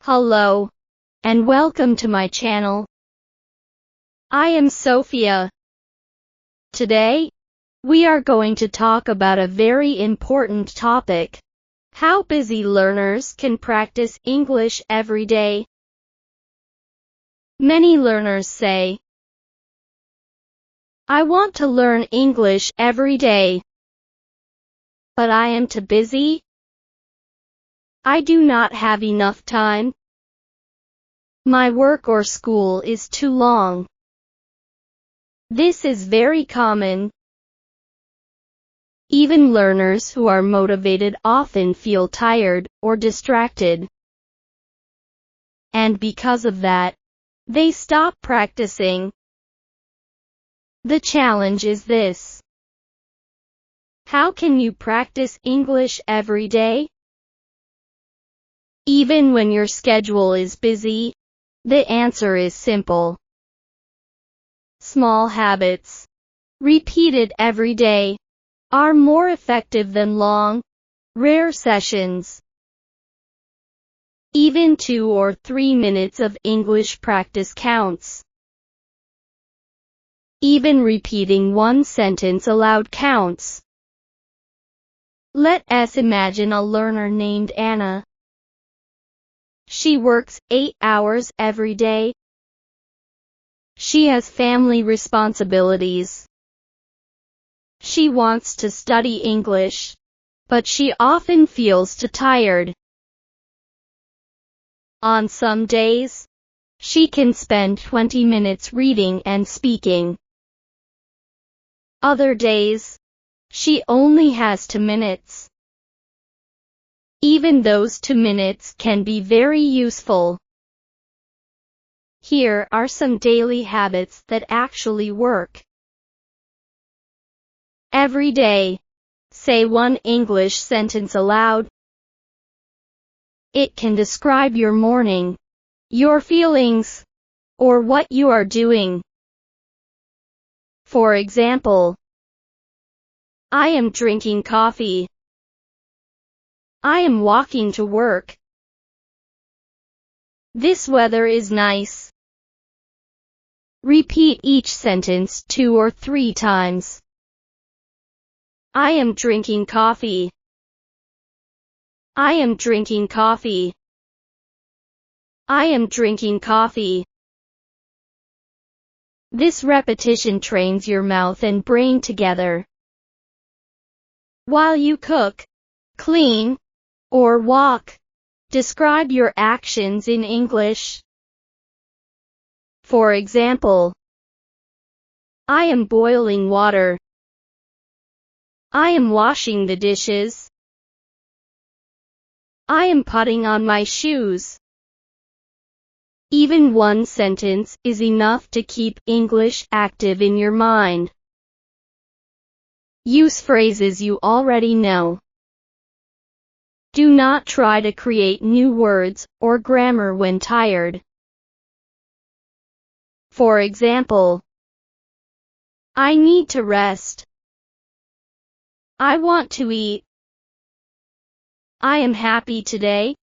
Hello, and welcome to my channel. I am Sophia. Today, we are going to talk about a very important topic: how busy learners can practice English every day. Many learners say, "I want to learn English every day, but I am too busy. I do not have enough time. My work or school is too long." This is very common. Even learners who are motivated often feel tired or distracted. And because of that, they stop practicing. The challenge is this: how can you practice English every day? Even when your schedule is busy, the answer is simple. Small habits, repeated every day, are more effective than long, rare sessions. Even 2 or 3 minutes of English practice counts. Even repeating one sentence aloud counts. Let us imagine a learner named Anna. She works 8 hours every day. She has family responsibilities. She wants to study English, but she often feels too tired. On some days, she can spend 20 minutes reading and speaking. Other days, she only has 2 minutes. Even those 2 minutes can be very useful. Here are some daily habits that actually work. Every day, say one English sentence aloud. It can describe your morning, your feelings, or what you are doing. For example, I am drinking coffee. I am walking to work. This weather is nice. Repeat each sentence 2 or 3 times. I am drinking coffee. I am drinking coffee. I am drinking coffee. This repetition trains your mouth and brain together. While you cook, clean, or walk, describe your actions in English. For example, I am boiling water. I am washing the dishes. I am putting on my shoes. Even one sentence is enough to keep English active in your mind. Use phrases you already know. Do not try to create new words or grammar when tired. For example, I need to rest. I want to eat. I am happy today.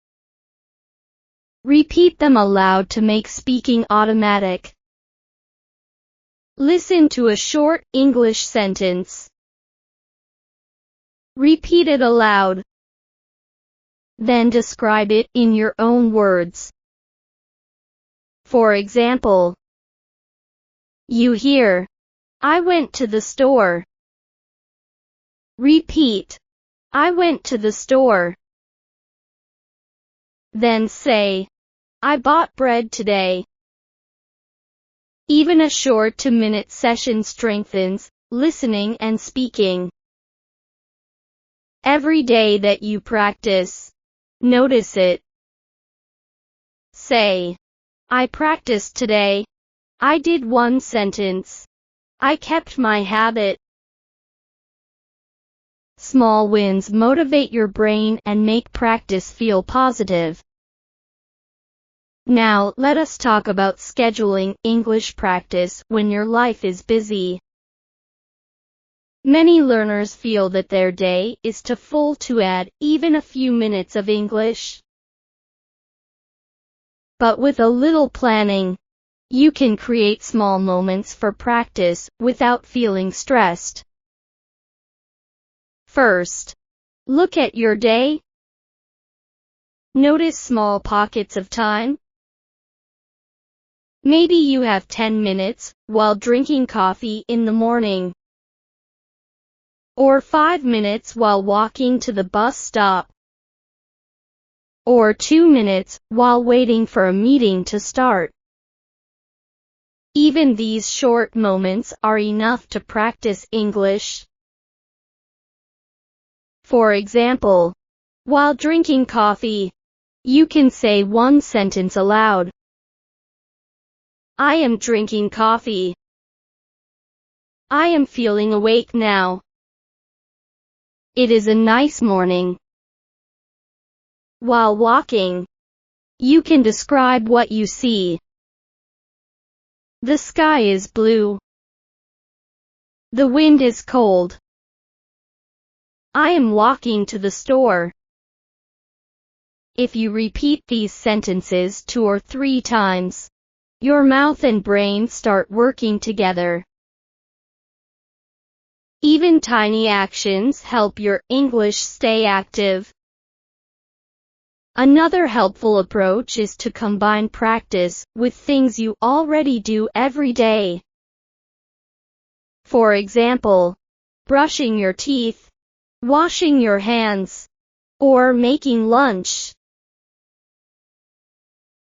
Repeat them aloud to make speaking automatic. Listen to a short English sentence. Repeat it aloud. Then describe it in your own words. For example, you hear, I went to the store. Repeat, I went to the store. Then say, I bought bread today. Even a short 2-minute session strengthens listening and speaking. Every day that you practice, notice it. Say, I practiced today. I did one sentence. I kept my habit. Small wins motivate your brain and make practice feel positive. Now, let us talk about scheduling English practice when your life is busy. Many learners feel that their day is too full to add even a few minutes of English. But with a little planning, you can create small moments for practice without feeling stressed. First, look at your day. Notice small pockets of time. Maybe you have 10 minutes while drinking coffee in the morning, or 5 minutes while walking to the bus stop, or 2 minutes while waiting for a meeting to start. Even these short moments are enough to practice English. For example, while drinking coffee, you can say one sentence aloud. I am drinking coffee. I am feeling awake now. It is a nice morning. While walking, you can describe what you see. The sky is blue. The wind is cold. I am walking to the store. If you repeat these sentences 2 or 3 times, your mouth and brain start working together. Even tiny actions help your English stay active. Another helpful approach is to combine practice with things you already do every day. For example, brushing your teeth, washing your hands, or making lunch.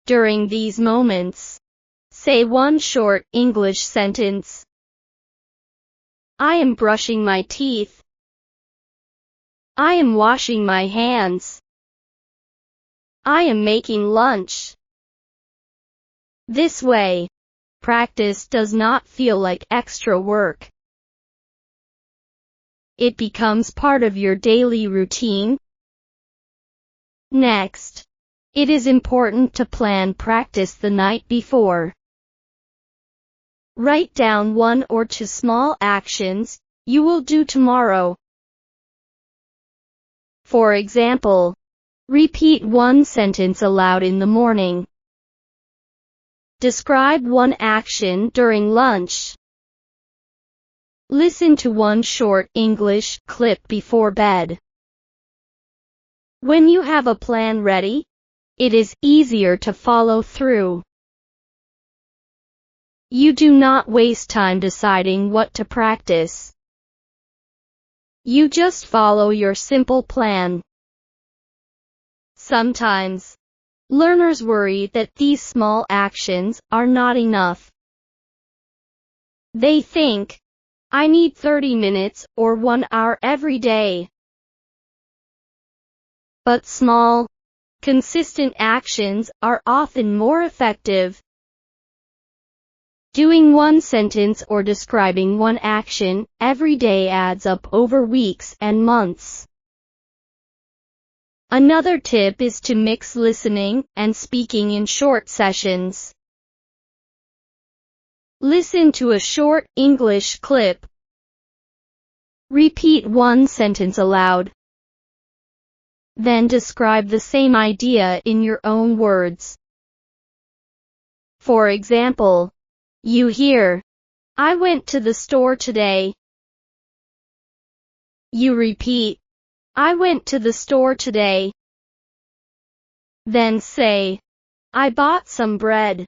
During these moments, say one short English sentence. I am brushing my teeth. I am washing my hands. I am making lunch. This way, practice does not feel like extra work. It becomes part of your daily routine. Next, it is important to plan practice the night before. Write down 1 or 2 small actions you will do tomorrow. For example, repeat one sentence aloud in the morning. Describe one action during lunch. Listen to one short English clip before bed. When you have a plan ready, it is easier to follow through. You do not waste time deciding what to practice. You just follow your simple plan. Sometimes, learners worry that these small actions are not enough. They think, I need 30 minutes or 1 hour every day. But small, consistent actions are often more effective. Doing one sentence or describing one action every day adds up over weeks and months. Another tip is to mix listening and speaking in short sessions. Listen to a short English clip. Repeat one sentence aloud. Then describe the same idea in your own words. For example, you hear, I went to the store today. You repeat, I went to the store today. Then say, I bought some bread.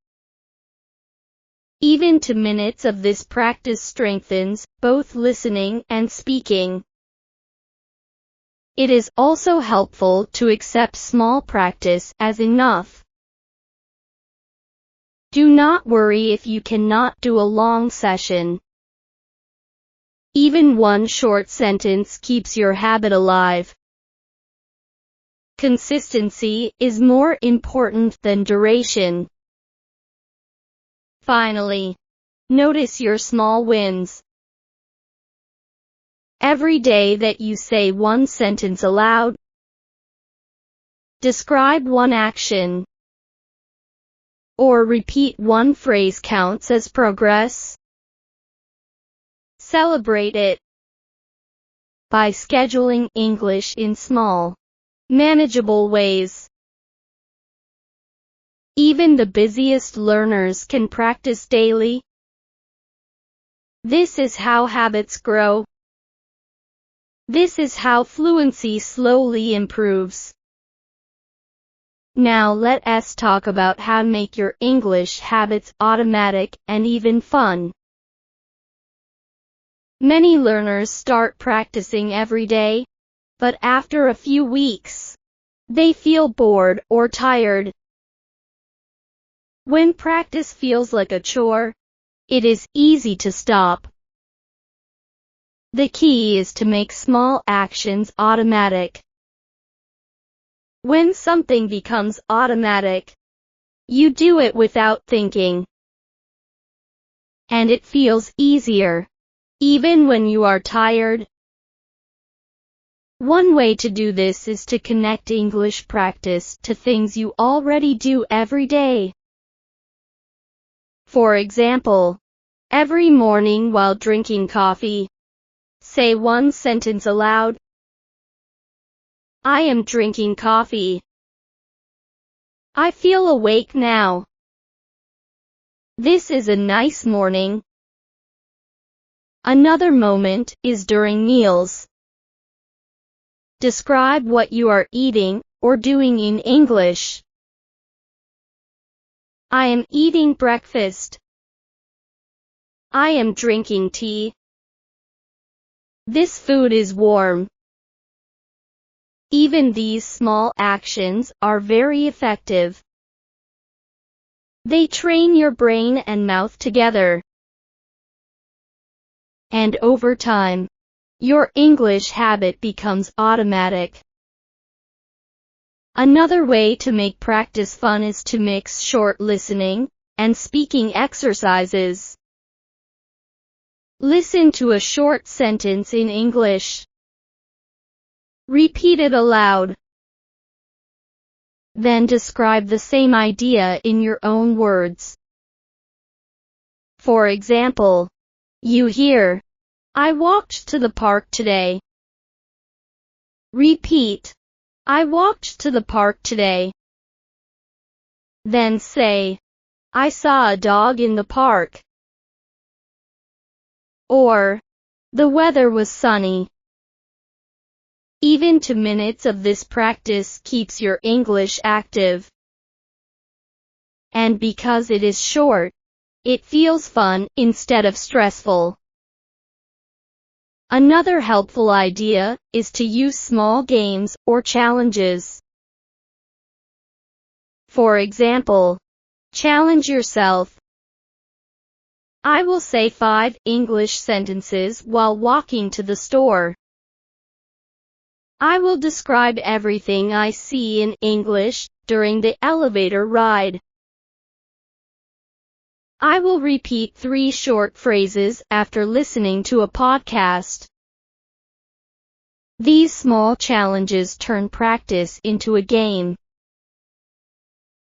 Even 2 minutes of this practice strengthens both listening and speaking. It is also helpful to accept small practice as enough. Do not worry if you cannot do a long session. Even one short sentence keeps your habit alive. Consistency is more important than duration. Finally, notice your small wins. Every day that you say one sentence aloud, describe one action, or repeat one phrase counts as progress. Celebrate it. By scheduling English in small, manageable ways, Even the busiest learners can practice daily. This is how habits grow. This is how fluency slowly improves. Now let us talk about how to make your English habits automatic and even fun. Many learners start practicing every day, but after a few weeks, they feel bored or tired. When practice feels like a chore, it is easy to stop. The key is to make small actions automatic. When something becomes automatic, you do it without thinking. And it feels easier, even when you are tired. One way to do this is to connect English practice to things you already do every day. For example, every morning while drinking coffee, say one sentence aloud. I am drinking coffee. I feel awake now. This is a nice morning. Another moment is during meals. Describe what you are eating or doing in English. I am eating breakfast. I am drinking tea. This food is warm. Even these small actions are very effective. They train your brain and mouth together. And over time, your English habit becomes automatic. Another way to make practice fun is to mix short listening and speaking exercises. Listen to a short sentence in English. Repeat it aloud. Then describe the same idea in your own words. For example, you hear, I walked to the park today. Repeat, I walked to the park today. Then say, I saw a dog in the park. Or, the weather was sunny. Even 2 minutes of this practice keeps your English active. And because it is short, it feels fun instead of stressful. Another helpful idea is to use small games or challenges. For example, challenge yourself. I will say 5 English sentences while walking to the store. I will describe everything I see in English during the elevator ride. I will repeat 3 short phrases after listening to a podcast. These small challenges turn practice into a game.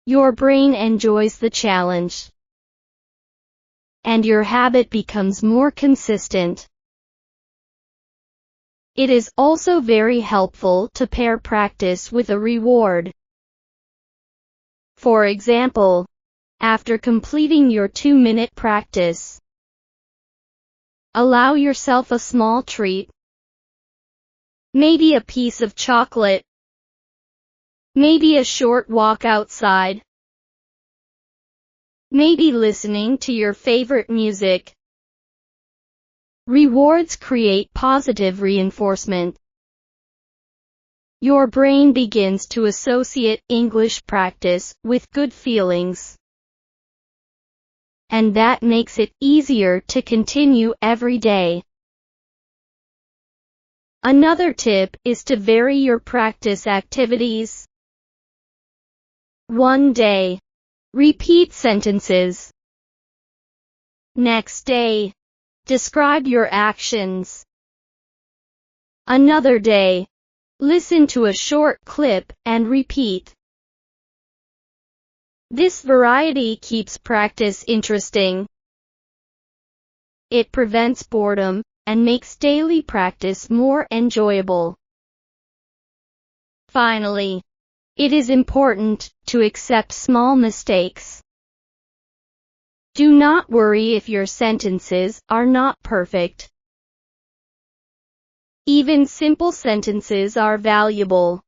Your brain enjoys the challenge, and your habit becomes more consistent. It is also very helpful to pair practice with a reward. For example, after completing your 2-minute practice, allow yourself a small treat. Maybe a piece of chocolate. Maybe a short walk outside. Maybe listening to your favorite music. Rewards create positive reinforcement. Your brain begins to associate English practice with good feelings. And that makes it easier to continue every day. Another tip is to vary your practice activities. One day, repeat sentences. Next day, describe your actions. Another day, listen to a short clip and repeat. This variety keeps practice interesting. It prevents boredom and makes daily practice more enjoyable. Finally, It is important to accept small mistakes. Do not worry if your sentences are not perfect. Even simple sentences are valuable.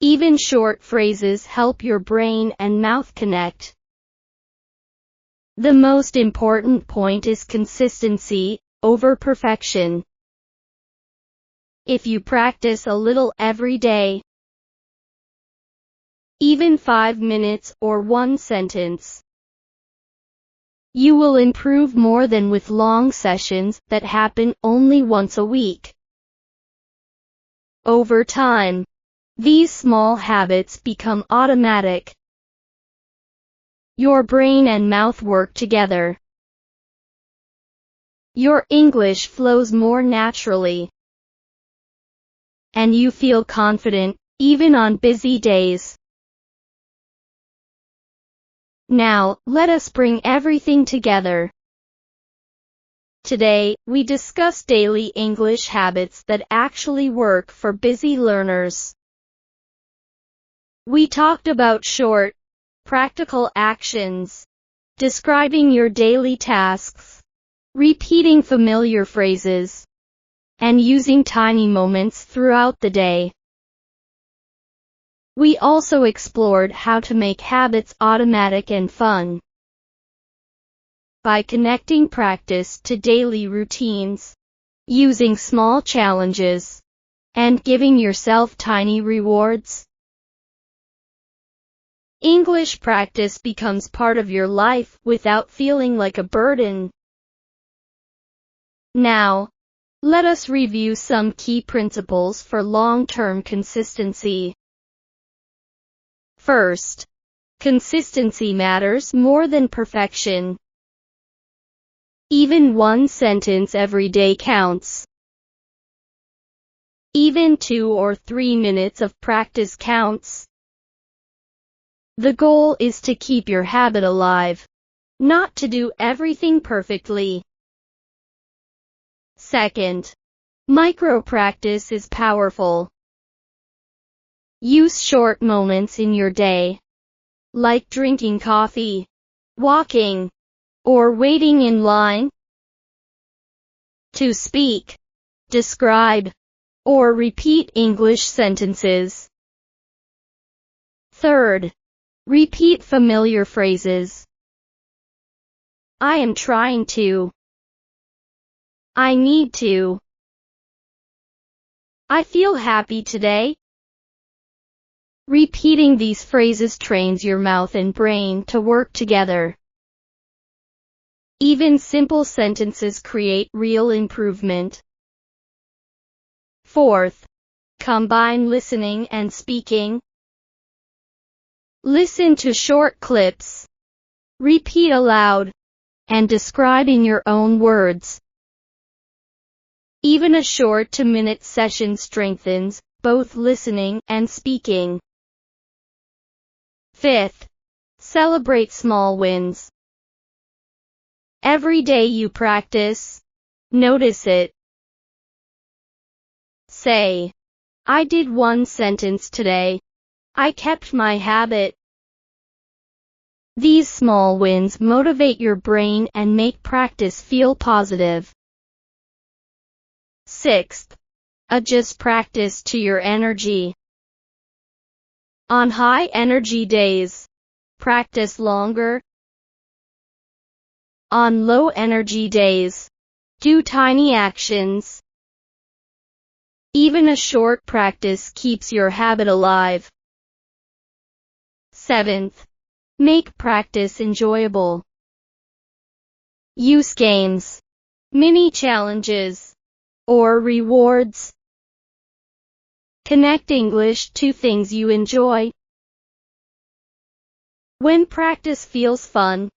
Even short phrases help your brain and mouth connect. The most important point is consistency over perfection. If you practice a little every day, even 5 minutes or one sentence, you will improve more than with long sessions that happen only once a week. Over time, these small habits become automatic. Your brain and mouth work together. Your English flows more naturally, and you feel confident, even on busy days. Now, let us bring everything together. Today, we discuss daily English habits that actually work for busy learners. We talked about short, practical actions, describing your daily tasks, repeating familiar phrases, and using tiny moments throughout the day. We also explored how to make habits automatic and fun. By connecting practice to daily routines, using small challenges, and giving yourself tiny rewards, English practice becomes part of your life without feeling like a burden. Now, let us review some key principles for long-term consistency. First, consistency matters more than perfection. Even one sentence every day counts. Even 2 or 3 minutes of practice counts. The goal is to keep your habit alive, not to do everything perfectly. Second, micro-practice is powerful. Use short moments in your day, like drinking coffee, walking, or waiting in line, to speak, describe, or repeat English sentences. Third, repeat familiar phrases. I am trying to. I need to. I feel happy today. Repeating these phrases trains your mouth and brain to work together. Even simple sentences create real improvement. Fourth, combine listening and speaking. Listen to short clips, repeat aloud, and describe in your own words. Even a short 2-minute session strengthens both listening and speaking. Fifth, celebrate small wins. Every day you practice, notice it. Say, I did one sentence today. I kept my habit. These small wins motivate your brain and make practice feel positive. Sixth, adjust practice to your energy. On high energy days, practice longer. On low energy days, do tiny actions. Even a short practice keeps your habit alive. Seventh, make practice enjoyable. Use games, mini challenges, or rewards. Connect English to things you enjoy. When practice feels fun,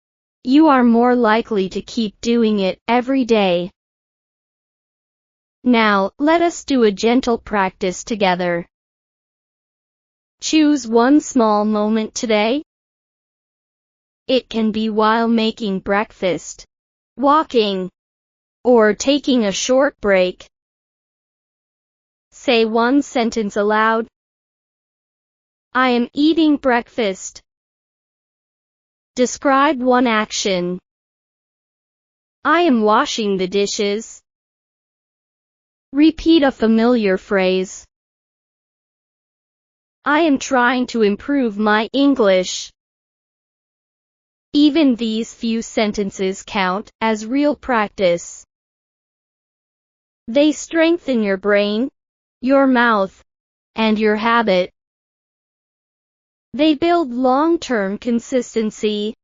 you are more likely to keep doing it every day. Now, let us do a gentle practice together. Choose one small moment today. It can be while making breakfast, walking, or taking a short break. Say one sentence aloud. I am eating breakfast. Describe one action. I am washing the dishes. Repeat a familiar phrase. I am trying to improve my English. Even these few sentences count as real practice. They strengthen your brain, your mouth, and your habit. They build long-term consistency,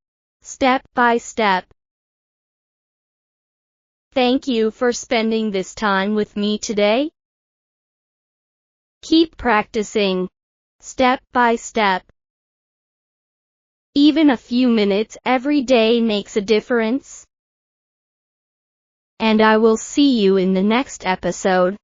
step by step. Thank you for spending this time with me today. Keep practicing, step by step. Even a few minutes every day makes a difference. And I will see you in the next episode.